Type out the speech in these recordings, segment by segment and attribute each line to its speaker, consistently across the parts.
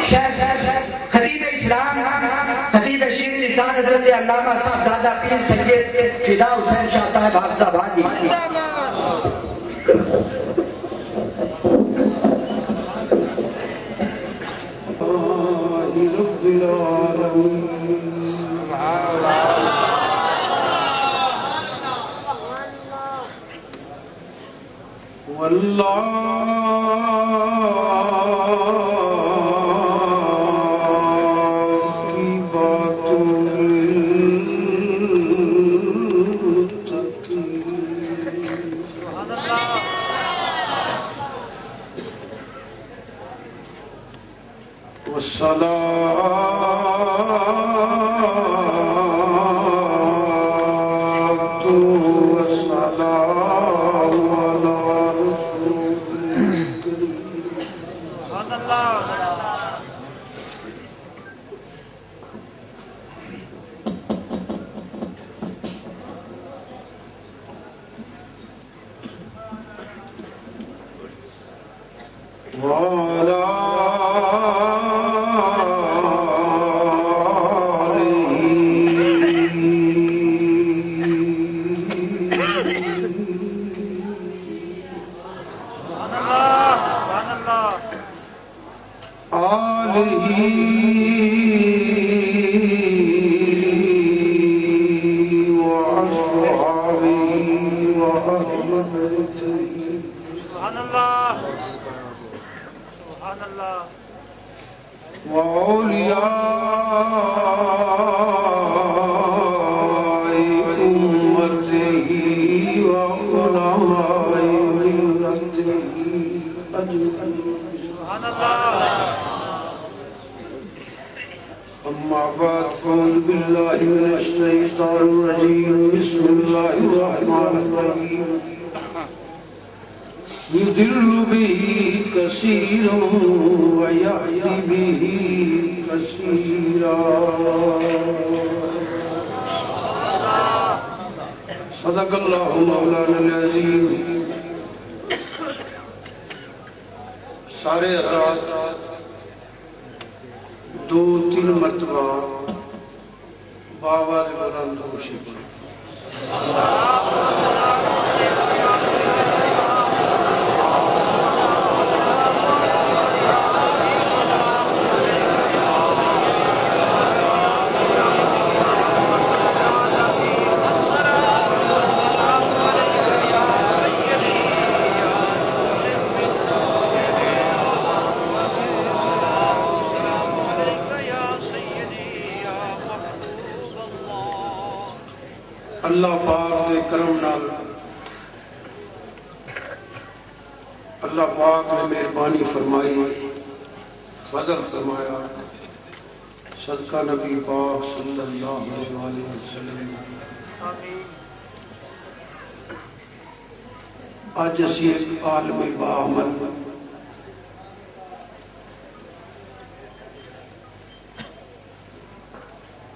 Speaker 1: خطیب اسلام خطیب شیر لسان حضرت علامہ صاحبزادہ پیر سید فدا حسین شاہ صاحب حافظ آباد
Speaker 2: رب العالمين اللہ پاک کے کرم نال اللہ پاک نے مہربانی فرمائی فضل فرمایا صدقہ نبی پاک صلی اللہ علیہ وسلم اج اسی ایک عالم باعمل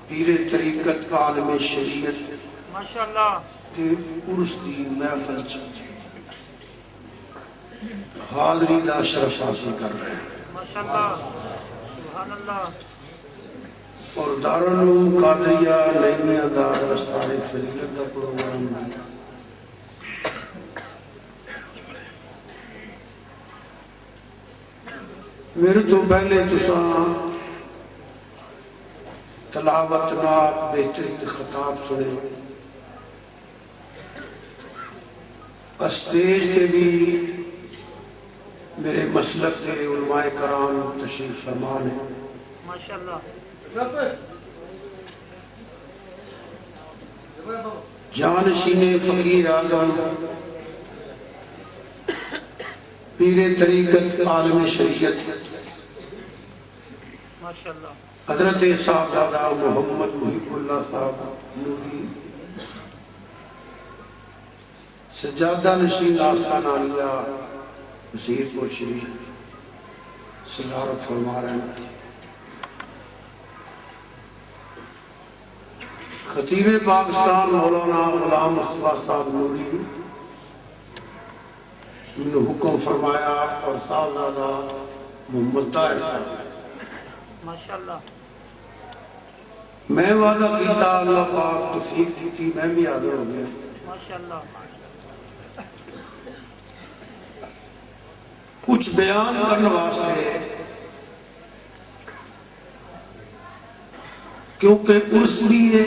Speaker 2: پیر طریقت عالم شریعت
Speaker 3: ماشاءاللہ
Speaker 2: عرس کی محفل حاضری کا شرف حاصل کر رہے ہیں
Speaker 3: ماشاءاللہ سبحان اللہ
Speaker 2: اور دارالعلوم قادریہ نعیمیہ کا دستار فضیلت کا پروگرام بھی میرے تو پہلے تساں تلاوت نال بہترین خطاب سنے اسٹیج سے بھی میرے مسلک کے علماء کرام تشریف فرما ہیں
Speaker 3: ماشاءاللہ
Speaker 2: جانشین فقیر اعظم پیر طریقت عالم شریعت
Speaker 3: ماشاءاللہ
Speaker 2: حضرت صاحبزادہ محمد محب اللہ صاحب نوری سجادہ نشین آستان عالیہ وزیر کو شریف صدارت فرما رہے ہیں خطیب پاکستان مولانا غلام مصطفیٰ صاحب نوری نے حکم فرمایا اور صاحبزادہ محمد طاہر صاحب
Speaker 3: ماشاءاللہ
Speaker 2: میں وعدہ کیتا اللہ پاک توفیق دیتی میں بھی حاضر ہو گیا
Speaker 3: ماشاءاللہ
Speaker 2: کچھ بیان کرنے واسطے کیونکہ عرس بھی ہے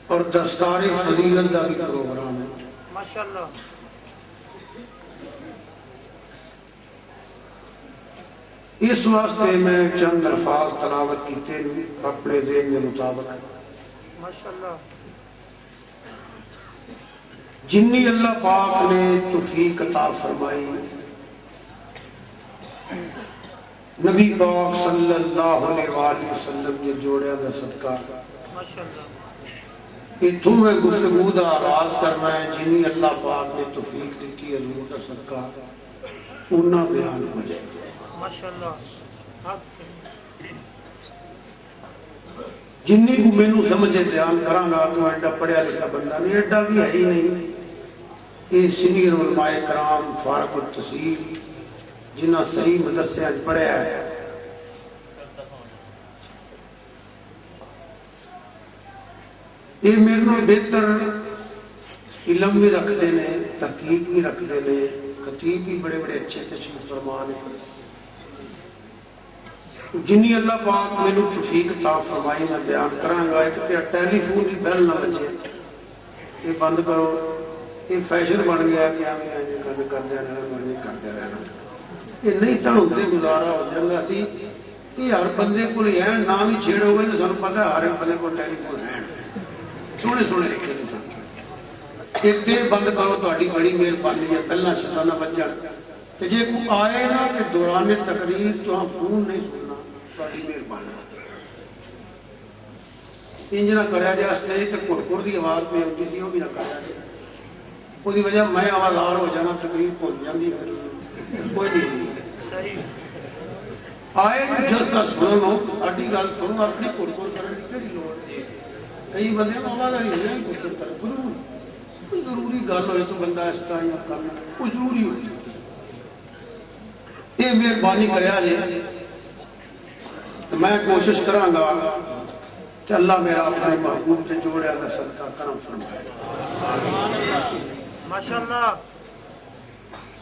Speaker 2: اور دستار فضیلت کا بھی پروگرام ہے
Speaker 3: ماشاءاللہ
Speaker 2: اس واسطے میں چند الفاظ تلاوت کیتے ہیں اپنے ذہن کے مطابق
Speaker 3: ماشاءاللہ
Speaker 2: جنی اللہ پاک نے توفیق عطا فرمائی نبی پاک صلی اللہ علیہ وآلہ وسلم کے جوڑے کا صدقہ
Speaker 3: ماشاءاللہ
Speaker 2: اتوں میں گفتگو کا آغاز کرنا ہے جنی اللہ پاک نے توفیق دیتی حضور کا صدقہ اُنہ بیان ہو جائے گا
Speaker 3: ماشاءاللہ حق
Speaker 2: جنی کو مینو سمجھے بیان کرا گا تو ایڈا پڑھیا لکھا بندہ نہیں ایڈا بھی ہے ہی نہیں یہ سینئر علماء کرام فارغ التحصیل جنہ صحیح مدرسے پڑھیا ہے یہ میرے کو بہتر علم بھی رکھتے ہیں تحقیق بھی رکھتے ہیں خطیب بھی بڑے بڑے اچھے تشریف فرمان ہیں جنی اللہ پاک مینو توفیق عطا فرمائی میں بیان کراگا ایک ٹیلی فون کی بیل نہ بچے یہ بند کرو یہ فیشن بن گیا کہ گل کرتے رہنا یہ نہیں تو ہوتے گزارا ہو جائے سی یہ ہر بندے کو نام ہی چھیڑ ہو گئے تو سانو پتا ہر ایک بندے کو ٹیلی فون ہے سونے سونے لکھے نے ایک بند کرو تاری بڑی مہربانی ہے پہلا شتا نہ بچ جان تو جی کوئی آئے نا کہ دوران تقریر تو فون نہیں سننا تاری مہربانی انج نہ کرا جائے تو کڑکڑ کی آواز میں آتی تھی وہ بھی نہ کرا جائے وہ وجہ میں آوازار ہو جانا تقریر بھول جاتی کوئی نہیں آئے تو جلسہ سنو ساری گل سنو اپنی کڑکڑ کرنے کی کہڑی لوڑ ہے کئی بندے آواز نہیں کڑکڑ کر کوئی ضروری گل ہوئے تو بندہ اس طرح کرنا کوئی ضروری ہوئی یہ مہربانی کرا جی میں کوشش کرا کہ اللہ میرا اپنے محبوب سے جوڑیا کا صدقہ کرم فرمائے
Speaker 3: ماشاءاللہ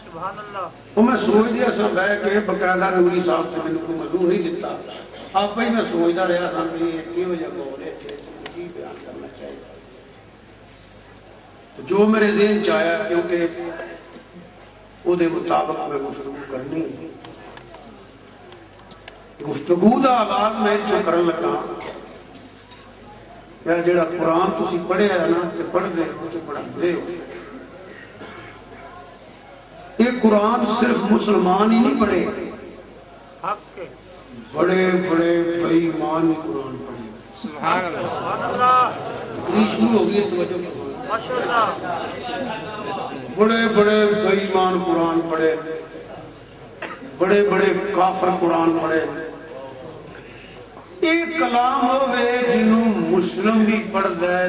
Speaker 3: سبحان اللہ
Speaker 2: وہ میں سوچ دیا سا بہ کے باقاعدہ نوری صاحب سے میرے کو موضوع نہیں دیتا آپ ہی میں سوچتا رہا سا کہ یہ جگہ ہو رہے تھے کی بیان کرنا چاہیے جو میرے ذہن چایا کیونکہ وہ مطابق میں گفتگو کرنی گفتگو کا آغاز میں جو کرن لگا جڑا قرآن تھی پڑھیا ہے نا کہ پڑھتے ہو تو پڑھاتے ہو یہ قرآن صرف مسلمان ہی نہیں پڑھے
Speaker 3: حق
Speaker 2: بڑے بڑے بے ایمان قرآن پڑھے
Speaker 3: سبحان اللہ
Speaker 2: شروع ہو گئی توجہ
Speaker 3: ماشاءاللہ
Speaker 2: بڑے بڑے بے ایمان قرآن پڑھے بڑے بڑے کافر قرآن پڑھے ایک کلام ہوئے جنہوں مسلم بھی پڑھتا ہے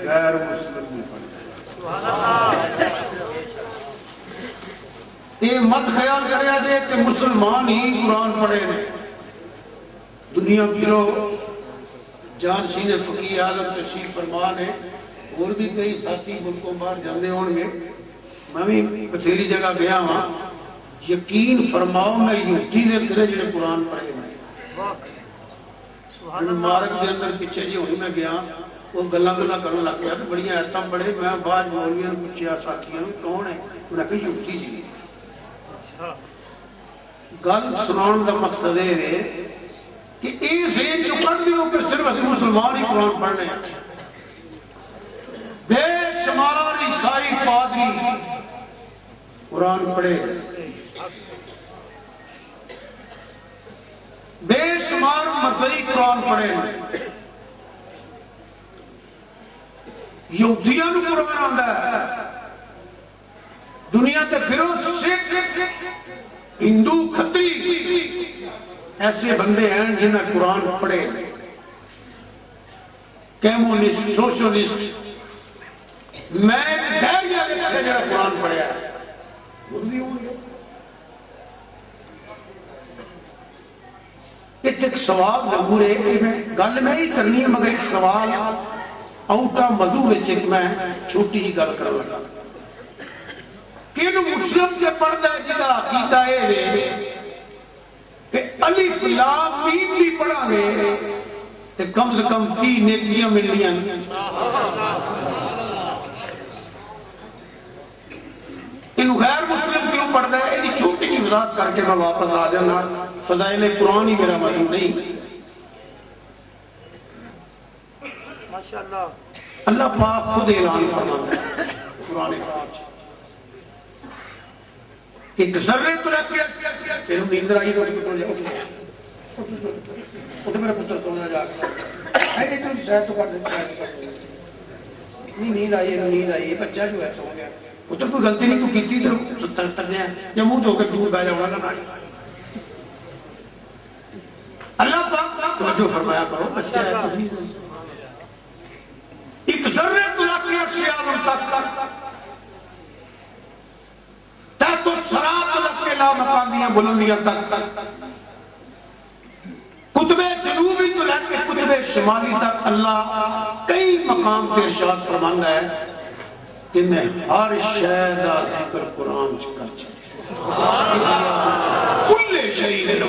Speaker 2: غیر مسلم بھی پڑھتا ہے
Speaker 3: سبحان اللہ
Speaker 2: یہ مت خیال کریا جائے کہ مسلمان ہی قرآن پڑھے ہیں دنیا پیرو جانشین فقیہ اعظم تشریف فرمان ہے اور بھی کئی ساتھی ملکوں باہر جانے ہون گے میں بھی بتھیری جگہ گیا ہاں یقین فرماؤ میں یوٹی نے کرے جڑے قرآن پڑھے ہیں مارک کے اندر پیچھے جی ہونی میں گیا وہ گلا کرنے لگ گیا تو بڑی ایتاں پڑھے میں بعد مولویاں پوچھا ساتھیاں کون ہے انہیں کہ یوٹی جی گل سنا کا مقصد یہ ہے کہ یہ ذہن چ کر دیو کہ صرف اسی مسلمان ہی قرآن پڑھنے بے شمار عیسائی پادری قرآن پڑھے بے شمار مسیحی قرآن پڑھے یہودیاں نو قرآن آتا ہے دنیا کے پھرو سکھ ہندو کھتری ایسے بندے ہیں جنہیں قرآن پڑھے کیمونسٹ سوشلسٹ میں جڑا قرآن پڑھیا ایک سوال ضرور ہے کہ میں گل میں ہی کرنی ہے مگر ایک سوال آؤٹا مدو میں چھوٹی جی گل کر لگا کہ مسلم کے پڑھتا ہے جہاں عقیدہ یہ کہ الف لام میم بھی پڑھا گے تو کم سے کم 30 نیکیاں ملنیاں. یہ غیر مسلم کیوں پڑھتا ہے یہ چھوٹی جی وضاحت کر کے میں واپس آ جانا. فضائل قرآن ہی میرا مطلب نہیں.
Speaker 3: ماشاءاللہ
Speaker 2: اللہ پاک خود اعلان فرماتا ہے قرآن پاک ایک ذرے تو رکھ کے پھر نیندر آئی تو میرا پتر سونا جا کے شاید تو نہیں نیند آئی بچہ جو ہے سو گیا. پتر کوئی غلطی نہیں تو کی تو ترنے یا منہ دھو کے دور بہ جاؤں گا. اللہ پاک جو فرمایا کرو بچہ ہے ایک ذرے تو رکھ کے تو سرات لگ کے لا مقامیاں بلندیاں تک قطب جنوبی تو لگ کے قطب شمالی تک اللہ کئی مقام کے ارشاد فرماتا ہے کہ میں ہر شے دا ذکر قرآن کر کل شہید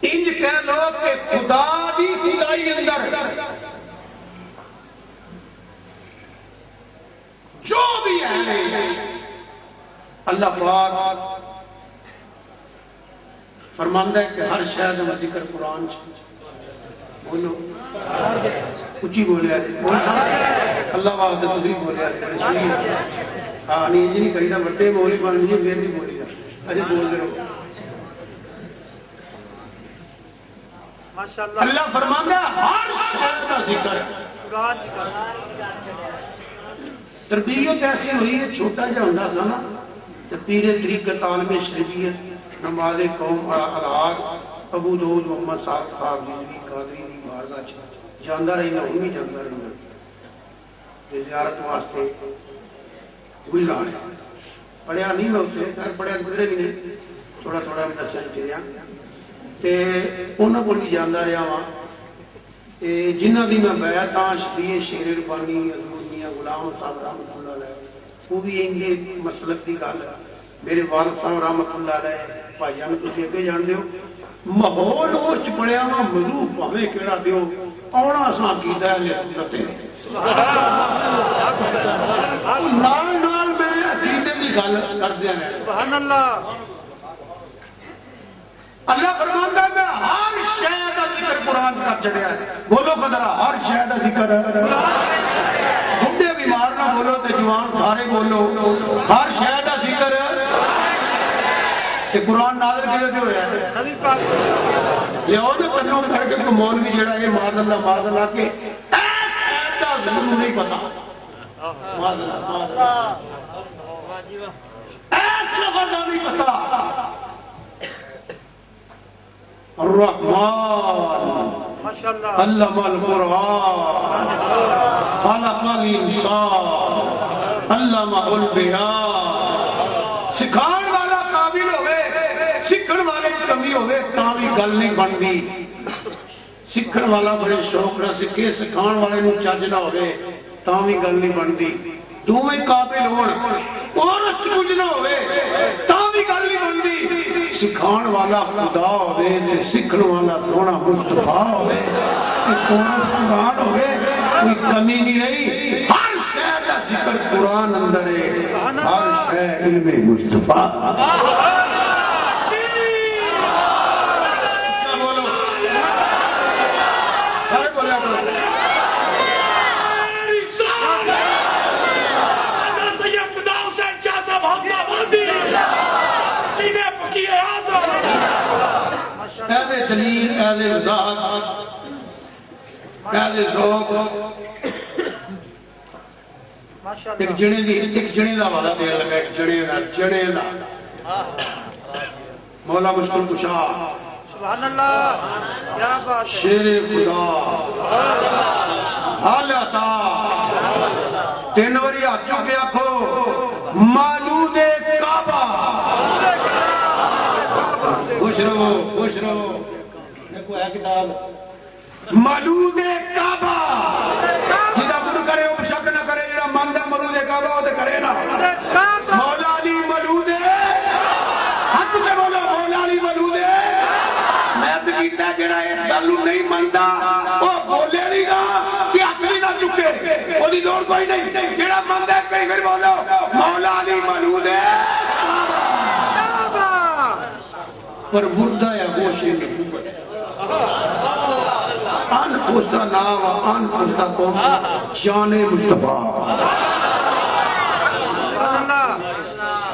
Speaker 2: انج کہہ لو کہ خدا دی خدائی اندر جو بھی ہے اللہ پاک فرماندا ہے کہ ہر شاید میں ذکر قرآن بولو اچھی بولیا اللہ واسطے تسی بولیا. ہاں نہیں جی نہیں کری بڑے بول بن جی پھر بھی بولی اجے بول رہے
Speaker 3: ماشاءاللہ.
Speaker 2: اللہ فرماندا ہے ہر شاید کا ذکر. تربیت ایسی ہوئی ہے چھوٹا جہا ہوتا تھا نا تو پیر طریقت عالم شریعت نماز قوم الحاق ابو داؤد محمد صاحب جی قادری کی بارگاہ جانا رہنا ہوں بھی جانا رہنا زیارت واسطے گزرا پڑھیا نہیں میں اسے گھر پڑھیا گزرے بھی نہیں تھوڑا تھوڑا میں دسیا چلیا انہوں کو بھی جانا رہا وا جنہ کی میں بیعت شبیر شیر ربانی ادرودیاں غلام صاحب رحمۃ اللہ علیہ وہ بھی انگے مسلک کی گل ہے. میرے والد صاحب رحمۃ اللہ علیہ بھائی جان تھی اگے جانتے ہو ماحول اس پڑیا وا مزو پاوے کہڑا دیو آنا سا کیتا نال میں عقیدے کی گل کردیا
Speaker 3: سبحان اللہ.
Speaker 2: اللہ فرماتا ہے میں ہر شے کا ذکر قرآن کر چڑیا. بولو قدرا ہر شے کا ذکر. بڈھے بیمار نہ بولو تو جوان سارے بولو ہر شے کا ذکر. قرآن نازل کیوں ہوا لو نا کنوں کر کے مولوی جڑا یہ مار اللہ کے نہیں پتا نہیں پتا. الرحمن علم القرآن خلق الانسان علمہ البیان. سکھان والا قابل ہوئے سیکھن والے کمی ہوئے تا بھی گل نہیں بنتی. سیکھن والا بڑے شوق نہ سیکھے سکھان والے نوں چج نہ ہوئے تا بھی گل نہیں بنتی. دونوں قابل ہون اور سمجھ نہ ہوئے تا بھی گل نہیں بنتی. سکھان والا خدا ہوئے تے سیکھن والا سونا مصطفیٰ ہوئے قرآن ہوئے کوئی کمی نہیں رہی. ہر شے کا ذکر قرآن اندر ہے. ہر شے علم مصطفیٰ. اہل دلیل اہل وضاحت اہل ذوق ایک جنے کا والا دیر لگا. ایک جنے کا مولا مشکل کشا
Speaker 3: سبحان اللہ. کیا بات ہے.
Speaker 2: شیر خدا حال عطا 3 باری ہاتھ چک کے آخو مالود کعبہ رہو خوش رہو. دیکھو ہے کتاب مولود کعبہ جہاں من کرے وہ شک نہ کرے جہاں من ہے مولود کعبہ وہ کرے نا. مولا علی مولود ہاتھ سے بولو مولا علی مولود میں کیتا جڑا اس گل نہیں منتا وہ بولے نہیں نا کہ ہاتھ بھی نہ چکے وہ لوڑ کوئی نہیں. جڑا منتا ہے کئی پھر بولو مولا علی مولود پر مردہ یا گوشے انفسا نام انفسا قوم شان مصطفیٰ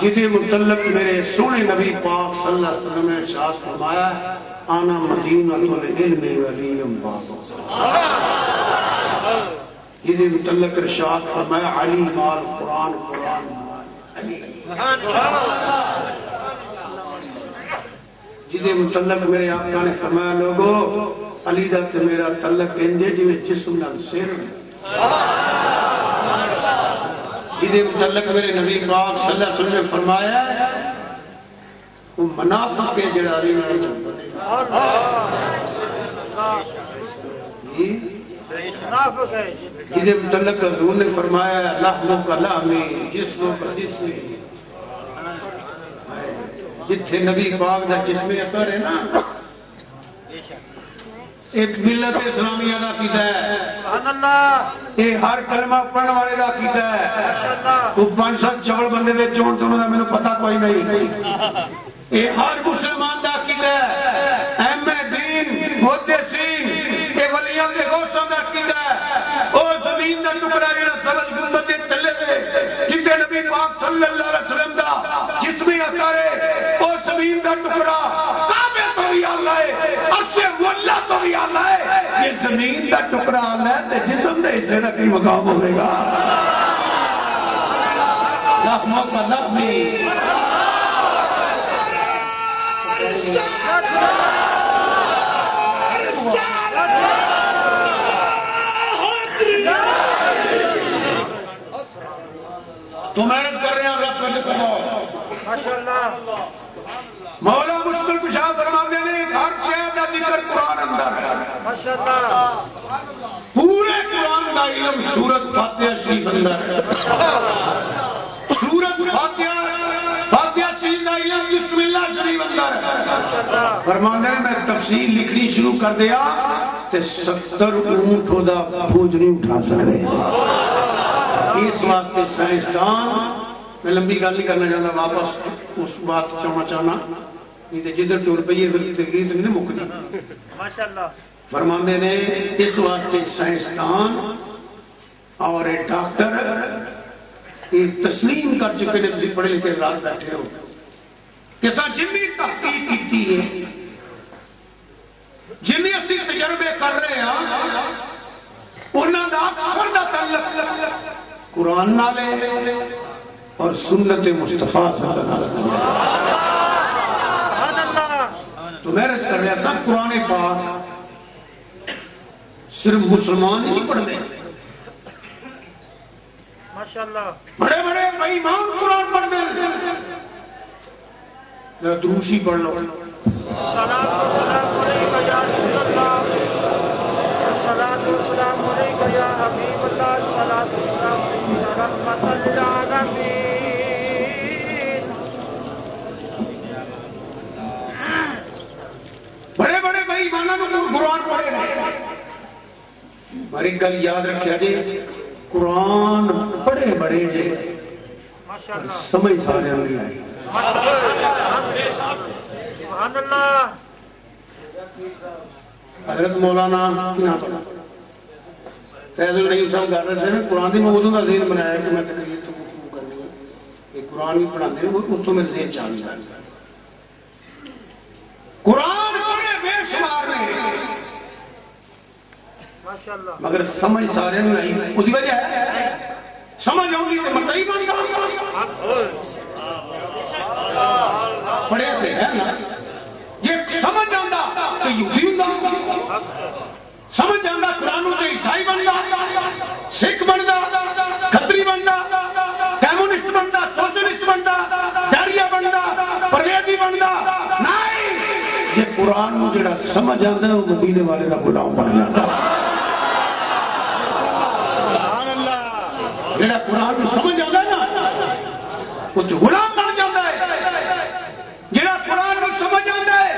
Speaker 2: جہدے متعلق میرے سونے نبی پاک صلی اللہ علیہ وسلم نے ارشاد فرمایا آنا مدینہ العلم ولیم باب. جہدے متعلق ارشاد فرمایا علی مال قرآن قرآن مال علی. جہدے متعلق میرے آقا نے فرمایا لوگو علی دا تے میرا تعلق انجے جی جسم نال سر. جہدے متعلق میرے نبی پاک صلی اللہ علیہ وسلم نے فرمایا وہ منافق ہے جڑا علی نال جہدے متعلق حضور نے فرمایا لحم کا لحمی جسم کا جسم. جتھے نبی پاک دا جسم اثر ہے نا ایک ملت اسلامیہ دا عقیدہ ہے. یہ ہر کلمہ پڑھنے والے دا عقیدہ ہے. تو 500 چوڑ بندے دے چون تو انہوں نے میرے پتہ کوئی نہیں. یہ ہر مسلمان دا عقیدہ ہے. اہم دین محدثین یہ ولیان دے غوثاں دا عقیدہ ہے. او زمین دا ٹکڑا جڑا سبز گنبد دے تلے تے جتے نبی پاک صلی اللہ علیہ وسلم دا جسم اثر ہے او زمین دا ٹکڑا کعبے تو بھی آلہ ہے عرش مولا تو بھی آلہ ہے. یہ زمین دا ٹکڑا آلہ ہے تے جسم دے حصے دا کی مقام ہوے گا. لحموں کا لحمی تو محنت کر رہے ہیں رب کا ذکر مولا مشکل کشا فرماتے ہیں ہر شے کا ذکر قرآن اندر ہے. پورے قرآن کا علم سورت فاتحہ شریف اندر ہے. سورت فاتحہ شریف کا علم بسم اللہ شریف اندر ہے. فرماتے ہیں میں تفصیل لکھنی شروع کر دیا تے 70 اونٹ دا بوجھ نہیں اٹھا سکتے. اس واسطے سائنسدان میں لمبی گل نہیں کرنا چاہتا واپس اس بات چاہنا چاہنا نہیں تو جدھر ٹور پہ تقریر نہیں مکنی. فرماندے نے اس واسطے سائنسدان اور ڈاکٹر یہ تسلیم کر چکے ہیں. تم پڑھے لکھے رات بیٹھے ہو کہ جنی تحقیق کی ہے جنہیں اسی تجربے کر رہے ہیں انہوں کا اکثر کا تعلق قرآن نال اور سنت مصطفیٰ صلی اللہ علیہ وسلم. تو میں رس کر رہا سب قرآن پاک صرف مسلمان ہی پڑھتے بڑے بڑے بے ایمان قرآن پڑھتے دروشی پڑھ لو. بڑے بڑے بھائی مانا قرآن پڑھے ہماری گل یاد رکھا جی قرآن بڑے بڑے جی سمجھ سارے نہیں آئی. حضرت مولانا فیض الرحیم صاحب کر رہے تھے قرآن کی میں ادو کا ذہن بنایا کہ میں تقریر تو گفتگو کرنی ہے. یہ قرآن بھی پڑھاتے ہیں اس کو میرے ذہن چاہ نہیں قرآن بڑے بے شمار نے مگر سمجھ سارے نہیں آئی. اس کی وجہ ہے سمجھ آؤں گی تو مت ہی بن جاؤں پڑھے تھے ہے نا. یہ سمجھ آتا تو یہودی ہوں سمجھ آتا قرآن سے عیسائی بنتا سکھ بنتا کھتری بنتا کمیونسٹ بنتا سوشلسٹ بنتا داریا بنتا پرویزی بنتا نہیں. کہ قرآن کو جڑا سمجھ آتا ہے وہ مدینے والے کا غلام بن جاتا ہے. جڑا قرآن کو سمجھ آتا ہے نا وہ تو غلام بن جاتا ہے. جڑا قرآن کو سمجھ آتا ہے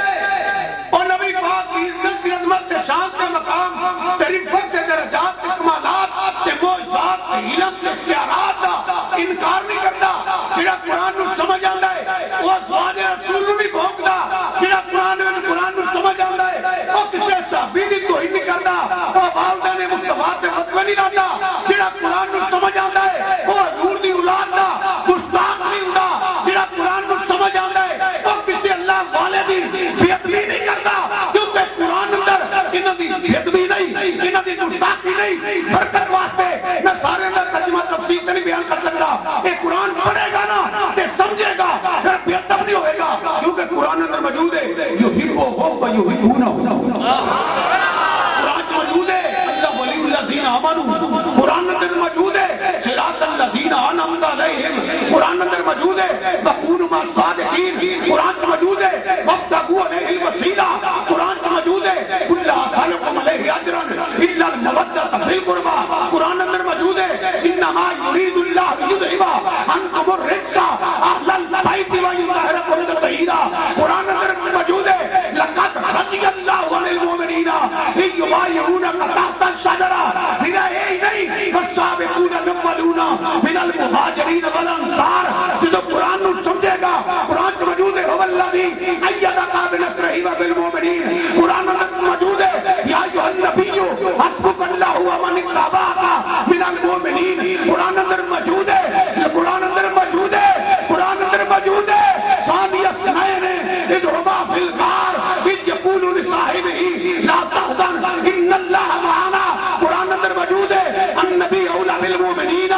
Speaker 2: اور نبی پاک کی عزت کی عظمت کے شان کے مقام تیری فخر کے درجات کے کمالات کے معجزات کے علم کے اختیارات کا انکار نہیں کرتا. جڑا قرآن کو سمجھ آتا ہے وہ ازواج رسول بھی بھونکتا. جڑا قرآن کو سمجھ آتا ہے وہ کسی صحابی کی توہین نہیں کرتا. وہ والدین مصطفیٰ کے فتوے نہیں لاتا. جڑا قرآن کو سمجھ آتا ہے وہ حضور کی اولاد کا گستاخ نہیں ہوتا. جڑا قرآن کو سمجھ آتا ہے وہ کسی اللہ والے کی بےادبی نہیں کرتا. کیونکہ قرآن اندر انہوں کی بےادبی نہیں, انہوں کی گستاخی نہیں. برکت واسطے میں سارے اندر ترجمہ تفسیر نہیں بیان کر سکتا. یہ قرآن پڑھے گا نا تے سمجھے گا پھر بے ادب نہیں ہوئے گا. کیونکہ قرآن اندر موجود ہے یحبهم ویحبونه. قرآن موجود ہے اللہ ولی الذین آمنوا. قرآن اندر موجود ہے صراط الذین انعمت علیہم. قرآن اندر موجود ہے وکونوا مع الصادقین. قرآن موجود ہے وابتغوا الیہ الوسیلہ. قرآن موجود ہے قل لا اسألکم علیہ اجرا الا المودۃ فی القربى. قرآن اندر موجود ہے انما یرید اللہ لیذھب عنکم الرجس اہل البیت ویطہرکم تطہیرا. قرآن اندر موجود ہے لقد رضی اللہ عن المؤمنین اذ یبایعونک تحت الشجرہ. میرا یہی نہیں والسابقون الاولون من المہاجرین والانصار. جو قرآن کو سمجھے گا قرآن موجود ہے هو الذی ایدک بنصرہ وبالمؤمنین. قرآن موجود ہے یا ایھا النبی حسبک اللہ ومن اتبعک من المؤمنین. قرآن اندر موجود ہے. قرآن اندر موجود ہے. قرآن اندر موجود ہے ثانی اثنین اذ هما فی الغار اذ یقول لصاحبہ لا تحزن ان اللہ معنا. قرآن اندر موجود ہے النبی اولی بالمؤمنین